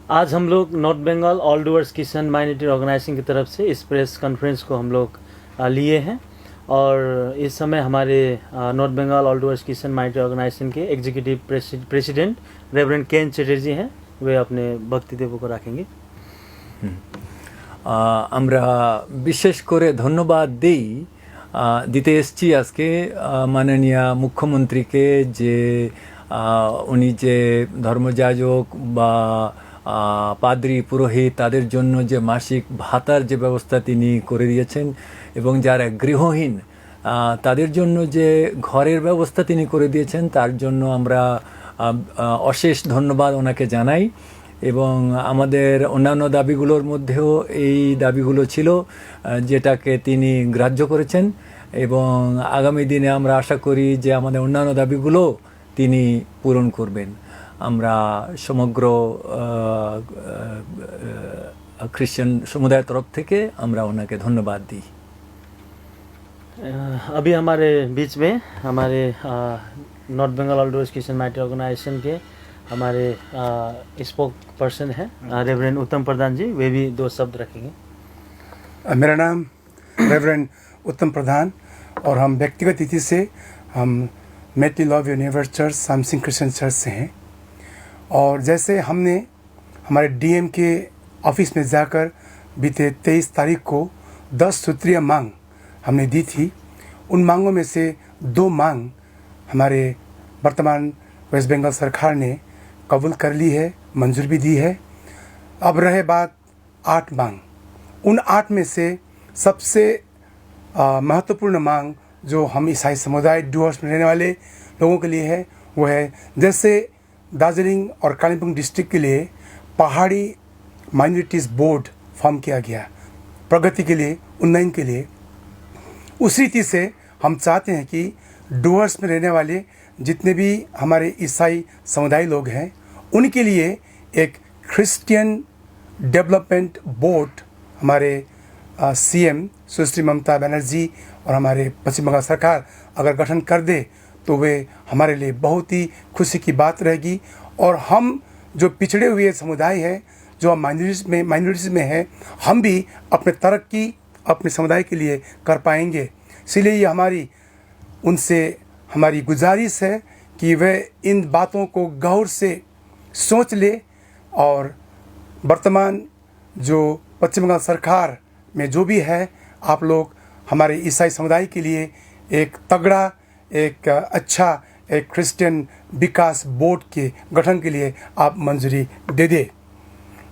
आज हम लोग North Bengal all Dooars Christian minority organisation की तरफ से इस प्रेस कॉन्फ्रेंस को हम लोग लिए हैं और इस समय हमारे North Bengal all Dooars Christian minority organisation के executive president reverend Ken Chatterjee हैं, वे अपने बक्तव्य को रखेंगे। আমরা বিশেষ করে ধন্যবাদ দিতে এসেছি আজকে মাননীয় মুখ্যমন্ত্রীকে যে উনি যে ধর্মযাজক বা পাদ্রী পুরোহিত তাদের জন্য যে মাসিক ভাতার যে ব্যবস্থা তিনি করে দিয়েছেন এবং যারা গৃহহীন তাদের জন্য যে ঘরের ব্যবস্থা তিনি করে দিয়েছেন তার জন্য আমরা অশেষ ধন্যবাদ ওনাকে জানাই। এবং আমাদের অন্যান্য দাবিগুলোর মধ্যেও এই দাবিগুলো ছিল যেটাকে তিনি গ্রাহ্য করেছেন এবং আগামী দিনে আমরা আশা করি যে আমাদের অন্যান্য দাবিগুলো তিনি পূরণ করবেন। আমরা সমগ্র খ্রিস্টান সমুদায়ের তরফ থেকে আমরা ওনাকে ধন্যবাদ দিই। अभी हमारे बीच में हमारे North Bengal all Dooars Christian minority organisation के हमारे स्पोक पर्सन हैं रेवरेंड उत्तम प्रधान जी, वे भी दो शब्द रखेंगे। मेरा नाम रेवरेंड उत्तम प्रधान और हम व्यक्तिगत रीति से हम मेटी love universe church Samsing Christian church से हैं। और जैसे हमने हमारे डीएम के ऑफिस में जाकर बीते 23 तारीख को 10 सूत्रीय मांग हमने दी थी, उन मांगों में से 2 मांग हमारे वर्तमान वेस्ट बंगाल सरकार ने कबूल कर ली है, मंजूर भी दी है। अब रहे बात 8 मांग। उन 8 में से सबसे महत्वपूर्ण मांग जो हम ईसाई समुदाय डुअर्स में रहने वाले लोगों के लिए है वो है, जैसे दार्जिलिंग और कालिम्पोंग डिस्ट्रिक्ट के लिए पहाड़ी माइनॉरिटीज़ बोर्ड फॉर्म किया गया प्रगति के लिए, उन्नयन के लिए। उस रीति से हम चाहते हैं कि डुअर्स में रहने वाले जितने भी हमारे ईसाई समुदाय लोग हैं उनके लिए एक क्रिश्चियन डेवलपमेंट बोर्ड हमारे सीएम सुश्री ममता बनर्जी और हमारे पश्चिम बंगाल सरकार अगर गठन कर दे तो वे हमारे लिए बहुत ही खुशी की बात रहेगी। और हम जो पिछड़े हुए समुदाय हैं, जो माइनॉरिटीज़ में हैं, हम भी अपने तरक्की अपने समुदाय के लिए कर पाएंगे। इसलिए ये उनसे हमारी गुजारिश है कि वे इन बातों को गौर से सोच ले और वर्तमान जो पश्चिम बंगाल सरकार में जो भी है, आप लोग हमारे ईसाई समुदाय के लिए एक तगड़ा, एक अच्छा, एक क्रिश्चियन विकास बोर्ड के गठन के लिए आप मंजूरी दे दे।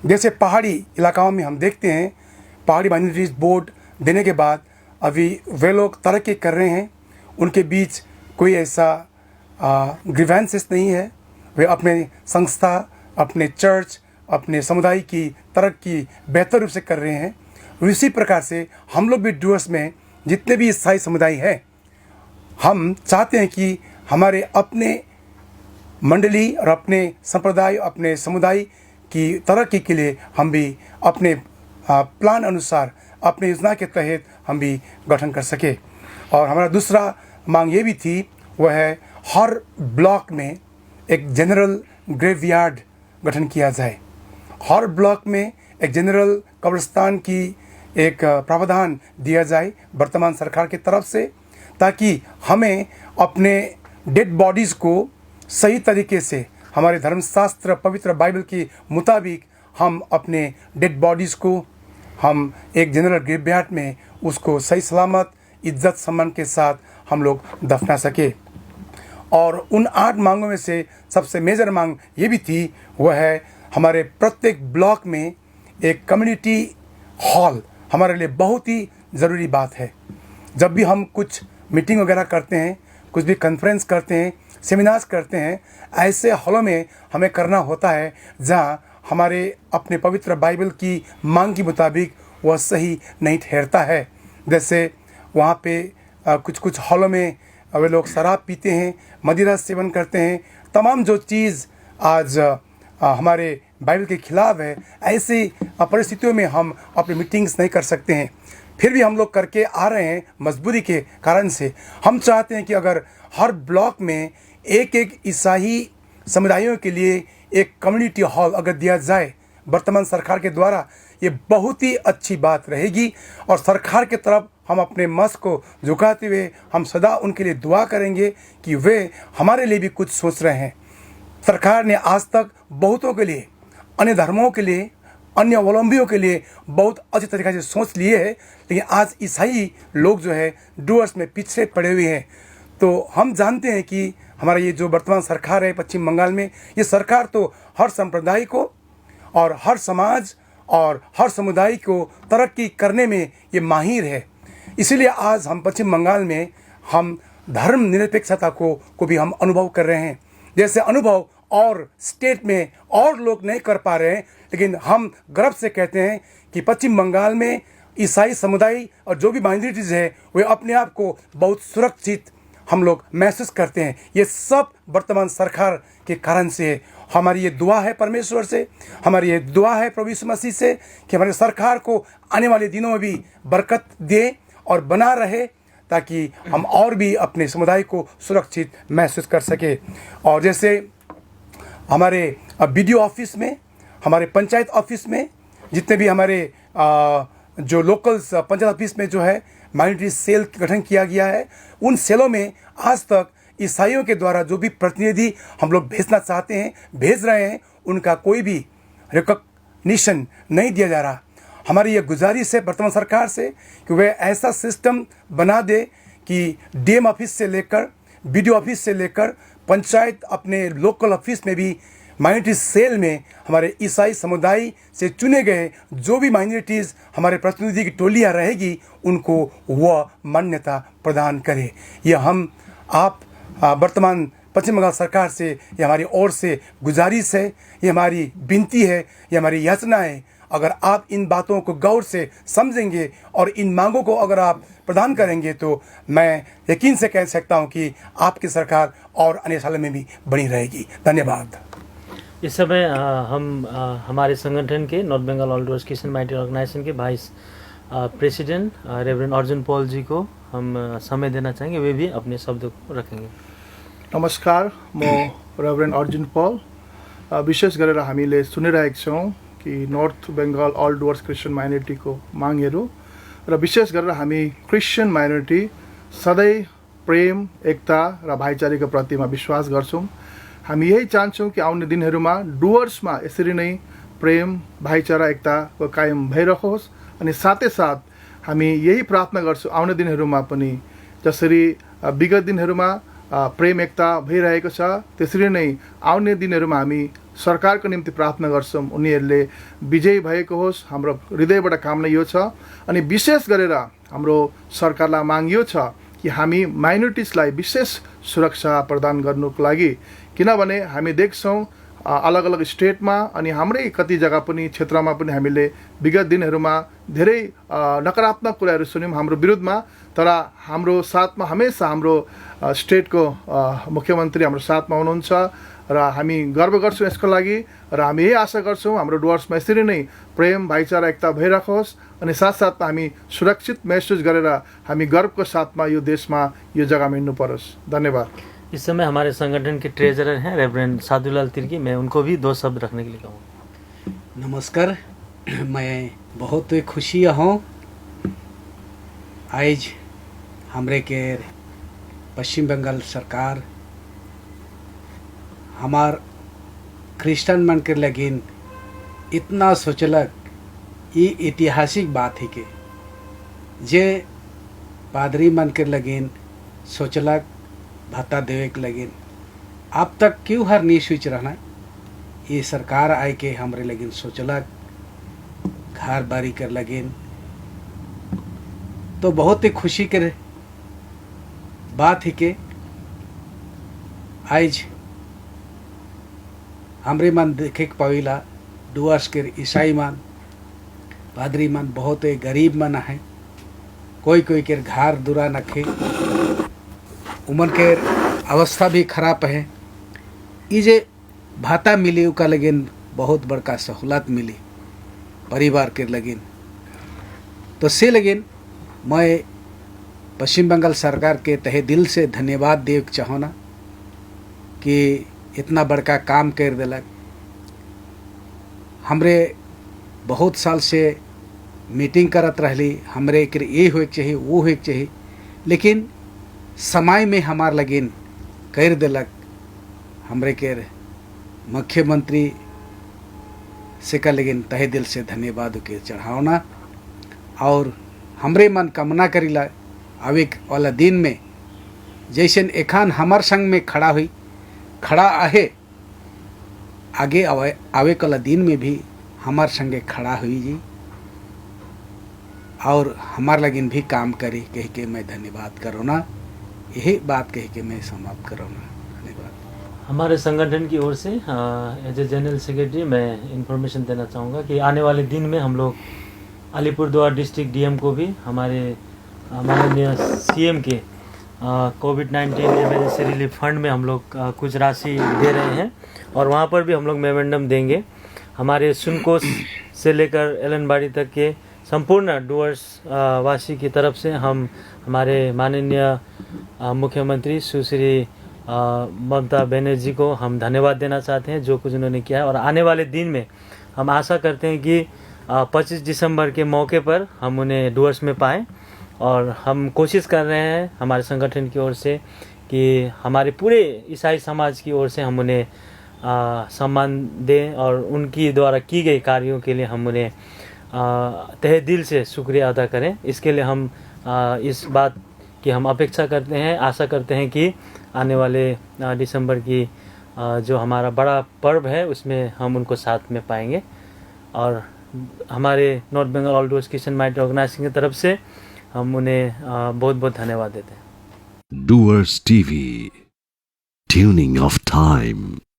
जैसे पहाड़ी इलाकाओं में हम देखते हैं, पहाड़ी माइनॉरिटीज़ बोर्ड देने के बाद अभी वे लोग तरक्की कर रहे हैं, उनके बीच कोई ऐसा ग्रीवेंसेस नहीं है। वे अपने संस्था, अपने चर्च, अपने समुदाय की तरक्की बेहतर रूप से कर रहे हैं। इसी प्रकार से हम लोग भी डुअर्स में जितने भी ईसाई समुदाय हैं, हम चाहते हैं कि हमारे अपने मंडली और अपने संप्रदाय, अपने समुदाय की तरक्की के लिए हम भी अपने प्लान अनुसार, अपने योजना के तहत हम भी गठन कर सके। और हमारा दूसरा मांग ये भी थी, वह है हर ब्लॉक में एक जनरल ग्रेवयार्ड गठन किया जाए। हर ब्लॉक में एक जनरल कब्रिस्तान की एक प्रावधान दिया जाए वर्तमान सरकार की तरफ से, ताकि हमें अपने डेड बॉडीज़ को सही तरीके से हमारे धर्मशास्त्र पवित्र बाइबल के मुताबिक हम अपने डेड बॉडीज़ को हम एक जनरल ग्रेवयार्ड में उसको सही सलामत इज्जत सम्मान के साथ हम लोग दफना सके। और उन 8 मांगों में से सबसे मेजर मांग ये भी थी, वह है हमारे प्रत्येक ब्लॉक में एक कम्युनिटी हॉल हमारे लिए बहुत ही ज़रूरी बात है। जब भी हम कुछ मीटिंग वगैरह करते हैं, कुछ भी कॉन्फ्रेंस करते हैं, सेमिनार्स करते हैं, ऐसे हॉलों में हमें करना होता है जहाँ हमारे अपने पवित्र बाइबल की मांग के मुताबिक वह सही नहीं ठहरता है। जैसे वहाँ पे कुछ हॉलों में वे लोग शराब पीते हैं, मदिरा सेवन करते हैं, तमाम जो चीज़ आज हमारे बाइबल के खिलाफ है, ऐसी परिस्थितियों में हम अपनी मीटिंग्स नहीं कर सकते हैं। फिर भी हम लोग करके आ रहे हैं मजबूरी के कारण से। हम चाहते हैं कि अगर हर ब्लॉक में एक ईसाई समुदायों के लिए एक कम्युनिटी हॉल अगर दिया जाए वर्तमान सरकार के द्वारा ये बहुत ही अच्छी बात रहेगी। और सरकार के तरफ हम अपने मस्त को झुकाते हुए हम सदा उनके लिए दुआ करेंगे कि वे हमारे लिए भी कुछ सोच रहे हैं। सरकार ने आज तक बहुतों के लिए, अन्य धर्मों के लिए, अन्य अवलंबियों के लिए बहुत अच्छे तरीके से सोच लिए है, लेकिन आज ईसाई लोग जो है डूअर्स में पिछड़े पड़े हुए हैं। तो हम जानते हैं कि हमारा ये जो वर्तमान सरकार है पश्चिम बंगाल में, ये सरकार तो हर संप्रदाय को और हर समाज और हर समुदाय को तरक्की करने में ये माहिर है। इसीलिए आज हम पश्चिम बंगाल में हम धर्मनिरपेक्षता को भी हम अनुभव कर रहे हैं। जैसे अनुभव और स्टेट में और लोग नहीं कर पा रहे हैं, लेकिन हम गर्व से कहते हैं कि पश्चिम बंगाल में ईसाई समुदाय और जो भी माइनॉरिटीज़ है वे अपने आप को बहुत सुरक्षित हम लोग महसूस करते हैं। ये सब वर्तमान सरकार के कारण से है। हमारी ये दुआ है परमेश्वर से, हमारी ये दुआ है प्रभु यीशु मसीह से कि हमारी सरकार को आने वाले दिनों में भी बरकत दे और बना रहे, ताकि हम और भी अपने समुदाय को सुरक्षित महसूस कर सके। और जैसे हमारे BDO ऑफिस में, हमारे पंचायत ऑफिस में, जितने भी हमारे जो लोकल्स पंचायत ऑफिस में जो है माइनॉरिटी सेल गठन किया गया है, उन सेलों में आज तक ईसाइयों के द्वारा जो भी प्रतिनिधि हम लोग भेजना चाहते हैं, भेज रहे हैं, उनका कोई भी रिकॉग्निशन नहीं दिया जा रहा। हमारी ये गुजारिश है वर्तमान सरकार से कि वे ऐसा सिस्टम बना दे कि DM ऑफिस से लेकर BDO ऑफिस से लेकर पंचायत अपने लोकल ऑफिस में भी माइनॉरिटी सेल में हमारे ईसाई समुदाय से चुने गए जो भी माइनॉरिटीज़ हमारे प्रतिनिधि की टोलियाँ रहेगी, उनको वह मान्यता प्रदान करे। यह हम आप वर्तमान पश्चिम बंगाल सरकार से ये हमारी ओर से गुजारिश है, ये हमारी विनती है, ये हमारी याचना है। अगर आप इन बातों को गौर से समझेंगे और इन मांगों को अगर आप प्रदान करेंगे तो मैं यकीन से कह सकता हूं कि आपकी सरकार और आने सालों में भी बनी रहेगी। धन्यवाद। इस समय हम हमारे संगठन के North Bengal all Dooars Christian minority organisation के vice president reverend Arjun Paul ji को हम समय देना चाहेंगे, वे भी अपने शब्द को रखेंगे। नमस्कार, म रेभरेन्ड अर्जुन पल। विशेष गरेर हामीले सुनिरहेका छौँ कि नर्थ बेङ्गल अल डुवर्स क्रिस्चियन माइनोरिटीको मागहरू र विशेष गरेर हामी क्रिस्चियन माइनोरिटी सधैँ प्रेम, एकता र भाइचाराको प्रतिमा विश्वास गर्छौँ। हामी यही चाहन्छौँ कि आउने दिनहरूमा डुवर्समा यसरी नै प्रेम, भाइचारा, एकताको कायम भइरहोस्। अनि साथै साथ हामी यही प्रार्थना गर्छौँ आउने दिनहरूमा पनि जसरी विगत दिनहरूमा प्रेम एकता भइरहेको छ, त्यसरी नै आउने दिनहरूमा हामी सरकारको निम्ति प्रार्थना गर्छौँ उनीहरूले विजयी भएको होस्। हाम्रो हृदयबाट कामना यो छ। अनि विशेष गरेर हाम्रो सरकारलाई माग यो छ कि हामी माइनोरिटिजलाई विशेष सुरक्षा प्रदान गर्नुको लागि, किनभने हामी देख्छौँ अलग अलग स्टेटमा अनि हाम्रै कति जग्गा पनि क्षेत्रमा पनि हामीले विगत दिनहरूमा धेरै नकारात्मक कुराहरू सुन्यौँ हाम्रो विरुद्धमा। तर हाम्रो साथमा हमेसा हाम्रो स्टेटको मुख्यमन्त्री हाम्रो साथमा हुनुहुन्छ र हामी गर्व गर्छौँ यसको लागि। र हामी यही आशा गर्छौँ हाम्रो डुवर्समा यसरी नै प्रेम, भाइचारा, एकता भइराखोस् अनि साथसाथमा हामी सुरक्षित महसुस गरेर हामी गर्वको साथमा यो देशमा यो जग्गामा हिँड्नु परोस्। धन्यवाद। इस समय हमारे संगठन के ट्रेजरर हैं रेवरेंड साधुलाल तिर्की, मैं उनको भी 2 शब्द रखने के लिए कहूँगा। नमस्कार, मैं बहुत खुशी हूँ आज हमरे के पश्चिम बंगाल सरकार हमार क्रिश्चियन मन के लगिन इतना सोचलक। ये ऐतिहासिक बात है कि जे पादरी मन के लगिन सोचलक भत्ता देवे के लगिन अब तक क्यों हर नहीं सोच रहना। ये सरकार आए के हमरे लगिन सोचलक घर बारी कर लगिन, तो बहुत ही खुशी के बात है कि आज हमरे मन देखे के पाविला डुवर्स के ईसाई मन, पादरी मन बहुत ही गरीब मन है। कोई कोई के घर दुरा नखे, उमन के अवस्था भी खराब है। ये जे भाता मिली उका लगिन बहुत बड़का सहूलत मिली परिवार के लगिन। तो से लगिन मैं पश्चिम बंगाल सरकार के तहे दिल से धन्यवाद दे चाहना कि इतना बड़का काम कर दिलक। हमरे बहुत साल से मीटिंग करत रहली, हमरे के ये होए के चाहिए, वो होए के चाहिए, लेकिन समय में हमार लगिन कर दिलक। हमरे के मुख्यमंत्री से का लेकिन तहे दिल से धन्यवाद के चढ़ावना। और हमरे मन कामना करीला आवे वाला दिन में जैसे एखान हमार संग में खड़ा आहे, आगे आवे वाला दिन में भी हमार संगे खड़ा हुई जी और हमार लगिन भी काम करी, कह के मैं धन्यवाद करूँना। यही बात कह के मैं समाप्त करूँना। धन्यवाद। हमारे संगठन की ओर से एज ए जनरल सेक्रेटरी मैं इन्फॉर्मेशन देना चाहूँगा कि आने वाले दिन में हम लोग अलीपुरद्वार डिस्ट्रिक्ट डीएम को भी हमारे माननीय सीएम के कोविड-19 इमरजेंसी रिलीफ फंड में हम लोग कुछ राशि दे रहे हैं और वहाँ पर भी हम लोग मेमोरेंडम देंगे। हमारे सुनकोस से लेकर एलनबाड़ी तक के संपूर्ण डुअर्स वासी की तरफ से हम हमारे माननीय मुख्यमंत्री सुश्री ममता बनर्जी को हम धन्यवाद देना चाहते हैं जो कुछ उन्होंने किया है। और आने वाले दिन में हम आशा करते हैं कि 25 दिसंबर के मौके पर हम उन्हें डुअर्स में पाएँ और हम कोशिश कर रहे हैं हमारे संगठन की ओर से कि हमारे पूरे ईसाई समाज की ओर से हम उन्हें सम्मान दें और उनकी द्वारा की गई कार्यों के लिए हम उन्हें तहे दिल से शुक्रिया अदा करें। इसके लिए हम इस बात की हम अपेक्षा करते हैं, आशा करते हैं कि आने वाले दिसंबर की जो हमारा बड़ा पर्व है उसमें हम उनको साथ में पाएंगे। और हमारे North Bengal all Dooars Christian minority organisation की तरफ से हम उन्हें बहुत बहुत धन्यवाद देते हैं। Doers TV, tuning of time.